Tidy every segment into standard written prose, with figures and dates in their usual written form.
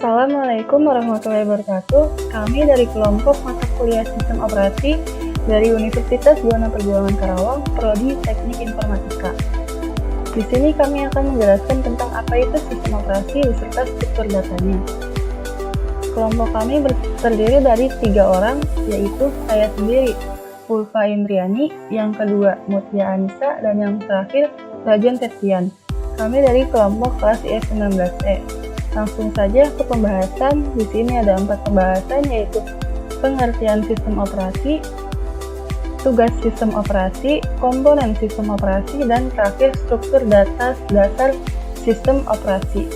Assalamualaikum warahmatullahi wabarakatuh. Kami dari kelompok mata kuliah Sistem Operasi dari Universitas Buana Perjuangan Karawang, Prodi Teknik Informatika. Di sini kami akan menjelaskan tentang apa itu sistem operasi beserta struktur datanya. Kelompok kami terdiri dari 3 orang, yaitu saya sendiri, Ulfa Indriani, yang kedua Mutia Anissa, dan yang terakhir Rajon Septian. Kami dari kelompok kelas IF19E. Langsung saja ke pembahasan. Di sini ada 4 pembahasan, yaitu pengertian sistem operasi, tugas sistem operasi, komponen sistem operasi, dan terakhir struktur dasar sistem operasi.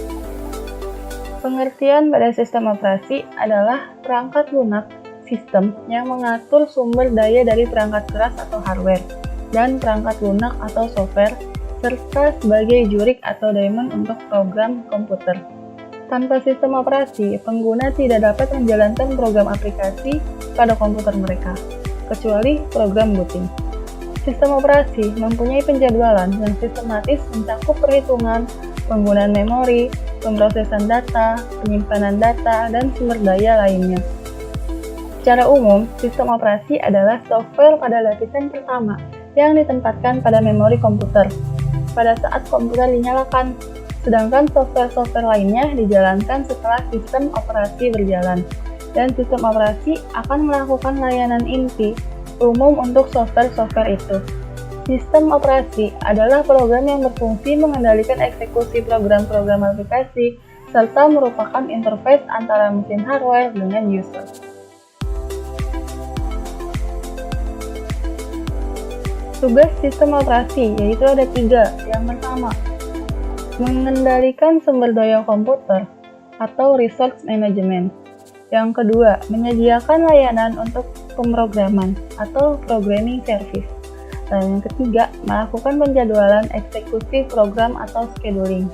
Pengertian pada sistem operasi adalah perangkat lunak sistem yang mengatur sumber daya dari perangkat keras atau hardware dan perangkat lunak atau software, serta sebagai jurik atau daemon untuk program komputer. Tanpa sistem operasi, pengguna tidak dapat menjalankan program aplikasi pada komputer mereka, kecuali program booting. Sistem operasi mempunyai penjadwalan yang sistematis mencakup perhitungan, penggunaan memori, pemrosesan data, penyimpanan data, dan sumber daya lainnya. Secara umum, sistem operasi adalah software pada lapisan pertama yang ditempatkan pada memori komputer pada saat komputer dinyalakan, sedangkan software-software lainnya dijalankan setelah sistem operasi berjalan, dan sistem operasi akan melakukan layanan inti umum untuk software-software itu. Sistem operasi adalah program yang berfungsi mengendalikan eksekusi program-program aplikasi, serta merupakan interface antara mesin hardware dengan user. Tugas sistem operasi yaitu ada 3. Yang pertama, mengendalikan sumber daya komputer atau resource management. Yang kedua, menyediakan layanan untuk pemrograman atau programming service. Dan yang ketiga, melakukan penjadwalan eksekusi program atau scheduling.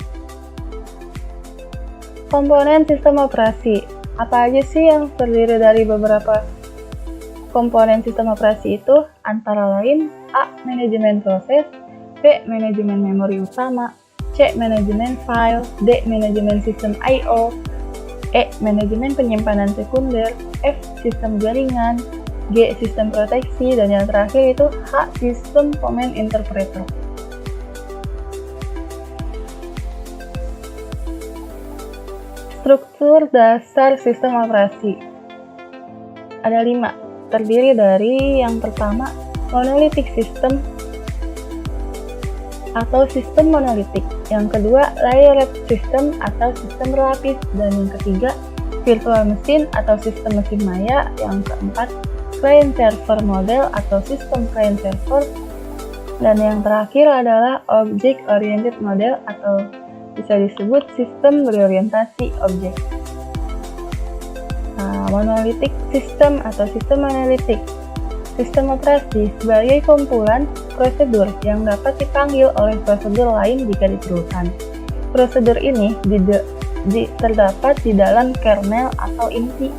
Komponen sistem operasi. Apa aja sih yang terdiri dari beberapa komponen sistem operasi itu? Antara lain, A. Manajemen proses, B. Manajemen memori utama, C. Manajemen file, D. Manajemen sistem I/O, E. Manajemen penyimpanan sekunder, F. Sistem jaringan, G. Sistem proteksi, dan yang terakhir itu H. Sistem command interpreter. Struktur dasar sistem operasi ada 5, terdiri dari yang pertama, monolithic system atau sistem monolitik, yang kedua layered system atau sistem berlapis, dan yang ketiga virtual machine atau sistem mesin maya, yang keempat client server model atau sistem client server, dan yang terakhir adalah object oriented model atau bisa disebut sistem berorientasi objek. Monolithic system atau sistem monolitik. Sistem operasi sebagai kumpulan prosedur yang dapat dipanggil oleh prosedur lain jika diperlukan. Prosedur ini terdapat di dalam kernel atau inti,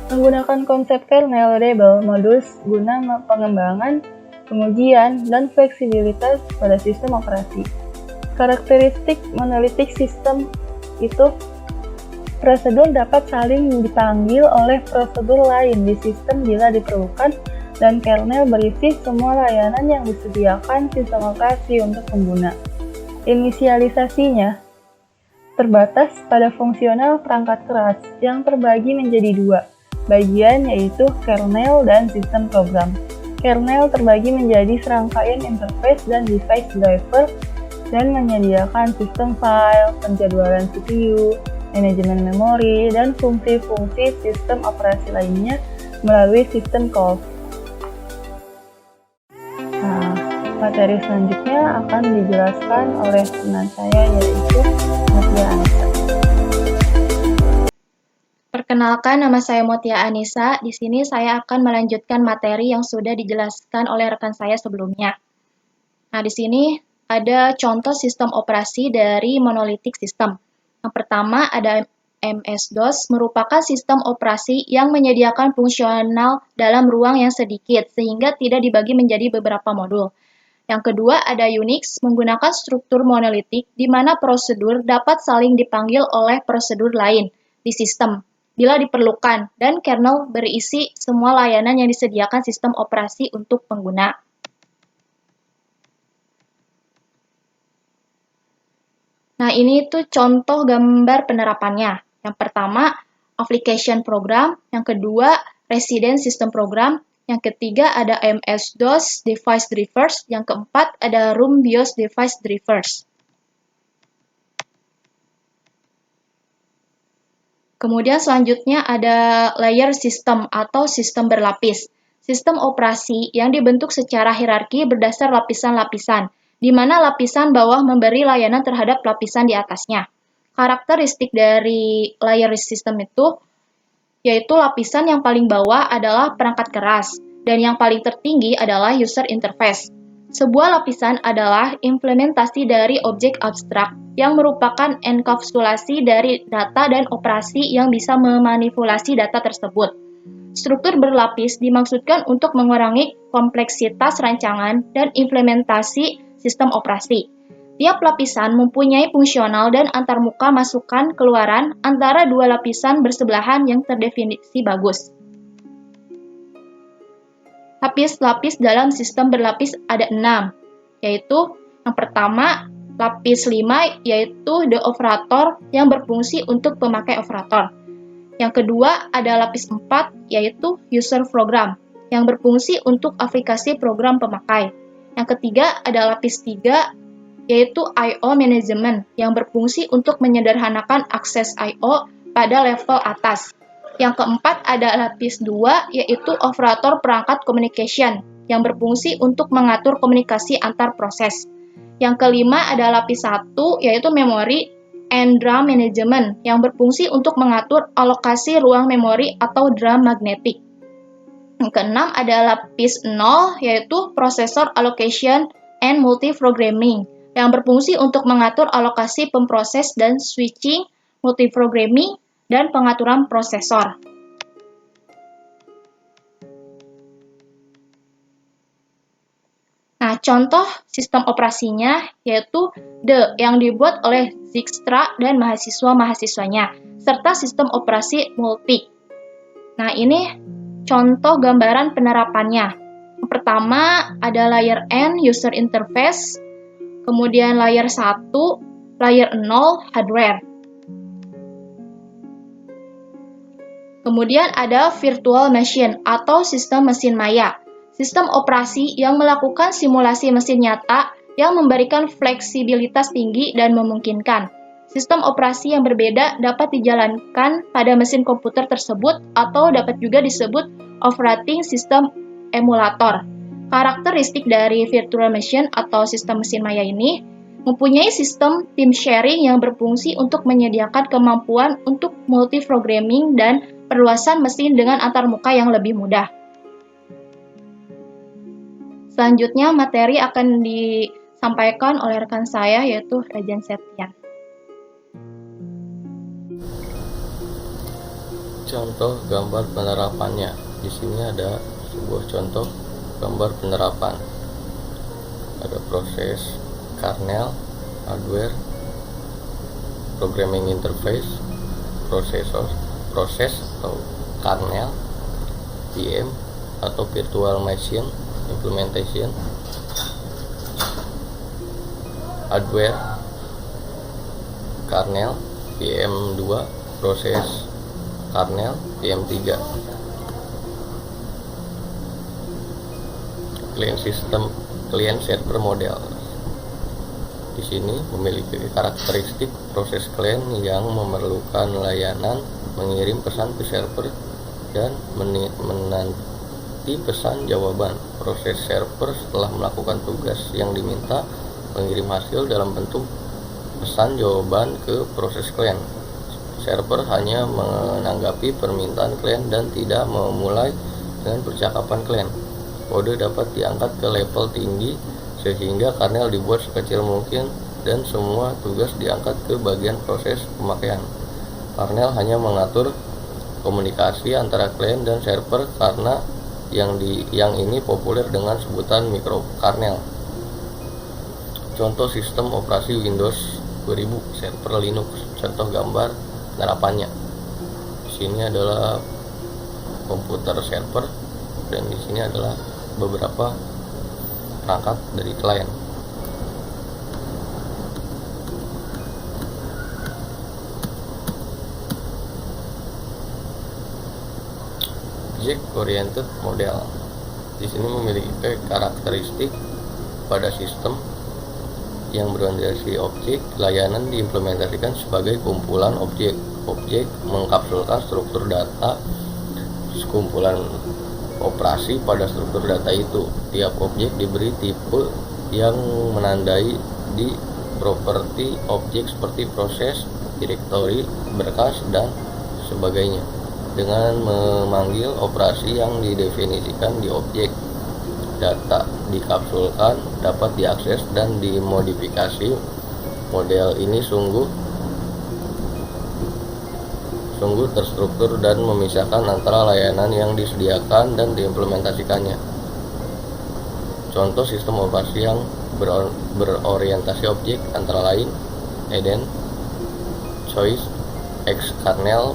menggunakan konsep kernel label modus guna pengembangan, pengujian, dan fleksibilitas pada sistem operasi. Karakteristik monolitik sistem itu prosedur dapat saling dipanggil oleh prosedur lain di sistem bila diperlukan, dan kernel berisi semua layanan yang disediakan sistem operasi untuk pengguna. Inisialisasinya terbatas pada fungsional perangkat keras yang terbagi menjadi 2 bagian, yaitu kernel dan sistem program. Kernel terbagi menjadi serangkaian interface dan device driver dan menyediakan sistem file, penjadwalan CPU, manajemen memori, dan fungsi-fungsi sistem operasi lainnya melalui sistem call. Materi selanjutnya akan dijelaskan oleh teman saya, yaitu Mutia Anissa. Perkenalkan, nama saya Mutia Anissa. Di sini saya akan melanjutkan materi yang sudah dijelaskan oleh rekan saya sebelumnya. Nah, di sini ada contoh sistem operasi dari monolithic system. Yang pertama ada MS-DOS, merupakan sistem operasi yang menyediakan fungsional dalam ruang yang sedikit, sehingga tidak dibagi menjadi beberapa modul. Yang kedua ada Unix, menggunakan struktur monolitik di mana prosedur dapat saling dipanggil oleh prosedur lain di sistem bila diperlukan, dan kernel berisi semua layanan yang disediakan sistem operasi untuk pengguna. Nah, ini tuh contoh gambar penerapannya. Yang pertama, application program. Yang kedua, resident system program. Yang ketiga, ada MS-DOS device drivers. Yang keempat, ada room BIOS device drivers. Kemudian selanjutnya ada layer system atau sistem berlapis. Sistem operasi yang dibentuk secara hierarki berdasar lapisan-lapisan, di mana lapisan bawah memberi layanan terhadap lapisan di atasnya. Karakteristik dari layer system itu yaitu lapisan yang paling bawah adalah perangkat keras, dan yang paling tertinggi adalah user interface. Sebuah lapisan adalah implementasi dari objek abstrak yang merupakan enkapsulasi dari data dan operasi yang bisa memanipulasi data tersebut. Struktur berlapis dimaksudkan untuk mengurangi kompleksitas rancangan dan implementasi sistem operasi. Tiap lapisan mempunyai fungsional dan antarmuka masukan keluaran antara dua lapisan bersebelahan yang terdefinisi bagus. Lapis-lapis dalam sistem berlapis ada 6, yaitu yang pertama, lapis 5, yaitu the operator yang berfungsi untuk pemakai operator. Yang kedua, ada lapis 4, yaitu user program, yang berfungsi untuk aplikasi program pemakai. Yang ketiga, ada lapis 3, yaitu I/O management, yang berfungsi untuk menyederhanakan akses I/O pada level atas. Yang keempat ada lapis 2, yaitu operator perangkat communication, yang berfungsi untuk mengatur komunikasi antar proses. Yang kelima ada lapis 1, yaitu memory and DRAM management, yang berfungsi untuk mengatur alokasi ruang memori atau DRAM magnetik. Yang keenam ada lapis 0, yaitu processor allocation and multiprogramming, yang berfungsi untuk mengatur alokasi pemproses dan switching, multiprogramming, dan pengaturan prosesor. Nah, contoh sistem operasinya yaitu DE yang dibuat oleh Zijkstra dan mahasiswa-mahasiswanya, serta sistem operasi multi. Nah, ini contoh gambaran penerapannya. Yang pertama ada layer N, user interface, kemudian layer 1, layer 0, hardware. Kemudian ada virtual machine atau sistem mesin maya, sistem operasi yang melakukan simulasi mesin nyata yang memberikan fleksibilitas tinggi dan memungkinkan. Sistem operasi yang berbeda dapat dijalankan pada mesin komputer tersebut atau dapat juga disebut operating system emulator. Karakteristik dari virtual machine atau sistem mesin maya ini mempunyai sistem tim sharing yang berfungsi untuk menyediakan kemampuan untuk multiprogramming dan perluasan mesin dengan antarmuka yang lebih mudah. Selanjutnya materi akan disampaikan oleh rekan saya yaitu Rajan Septian. Contoh gambar penerapannya. Di sini ada sebuah contoh gambar penerapan. Ada proses kernel, hardware, programming interface, proses atau kernel, VM atau virtual machine implementation, hardware, kernel, VM2, proses kernel, VM3. Client server model. Di sini memiliki karakteristik proses client yang memerlukan layanan mengirim pesan ke server dan menanti pesan jawaban. Proses server setelah melakukan tugas yang diminta mengirim hasil dalam bentuk pesan jawaban ke proses client. Server hanya menanggapi permintaan klien dan tidak memulai dengan percakapan klien. Kode dapat diangkat ke level tinggi sehingga kernel dibuat sekecil mungkin dan semua tugas diangkat ke bagian proses pemakaian. Kernel hanya mengatur komunikasi antara klien dan server karena yang ini populer dengan sebutan mikrokernel. Contoh sistem operasi Windows 2000 server Linux, contoh gambar penerapannya. sini adalah komputer server dan di sini adalah beberapa perangkat dari klien. Object oriented model di sini memiliki karakteristik pada sistem yang berorientasi objek. Layanan diimplementasikan sebagai kumpulan objek. Objek mengkapsulkan struktur data kumpulan operasi pada struktur data itu. Tiap objek diberi tipe yang menandai di properti objek seperti proses, direktori, berkas, dan sebagainya dengan memanggil operasi yang didefinisikan di objek. Data dikapsulkan, dapat diakses dan dimodifikasi. Model ini sungguh terstruktur dan memisahkan antara layanan yang disediakan dan diimplementasikannya. Contoh sistem operasi yang berorientasi objek antara lain Eden, Choice, Xkernel,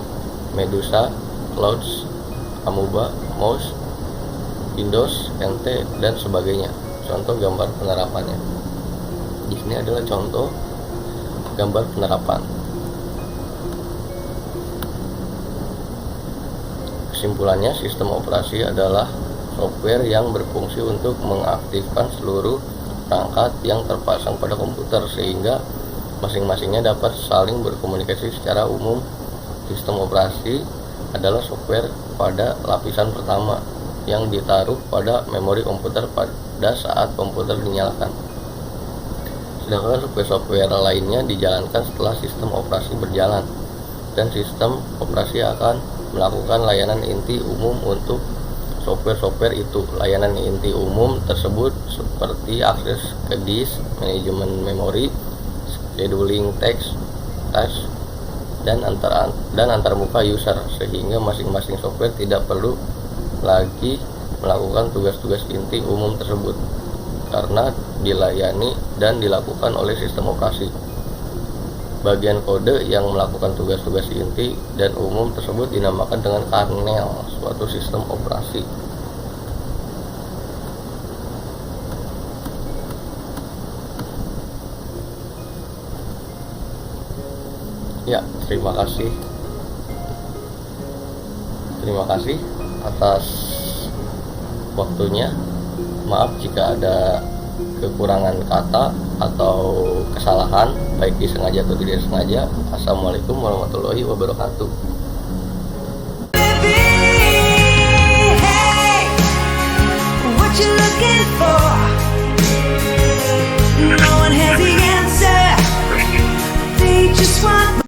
Medusa, Clouds, Amoeba, Mouse, Windows, NT, dan sebagainya. Contoh gambar penerapannya. Di sini adalah contoh gambar penerapan. Kesimpulannya, sistem operasi adalah software yang berfungsi untuk mengaktifkan seluruh perangkat yang terpasang pada komputer sehingga masing-masingnya dapat saling berkomunikasi secara umum. Sistem operasi adalah software pada lapisan pertama yang ditaruh pada memori komputer pada saat komputer dinyalakan. Sedangkan software lainnya dijalankan setelah sistem operasi berjalan, dan sistem operasi akan melakukan layanan inti umum untuk software itu. Layanan inti umum tersebut seperti akses ke disk, manajemen memori, scheduling task, dan antarmuka user, sehingga masing-masing software tidak perlu lagi melakukan tugas-tugas inti umum tersebut karena dilayani dan dilakukan oleh sistem operasi. Bagian kode yang melakukan tugas-tugas inti dan umum tersebut dinamakan dengan kernel suatu sistem operasi. Ya, terima kasih atas waktunya. Maaf jika ada kekurangan kata atau kesalahan, baik disengaja atau tidak sengaja. Assalamualaikum warahmatullahi wabarakatuh.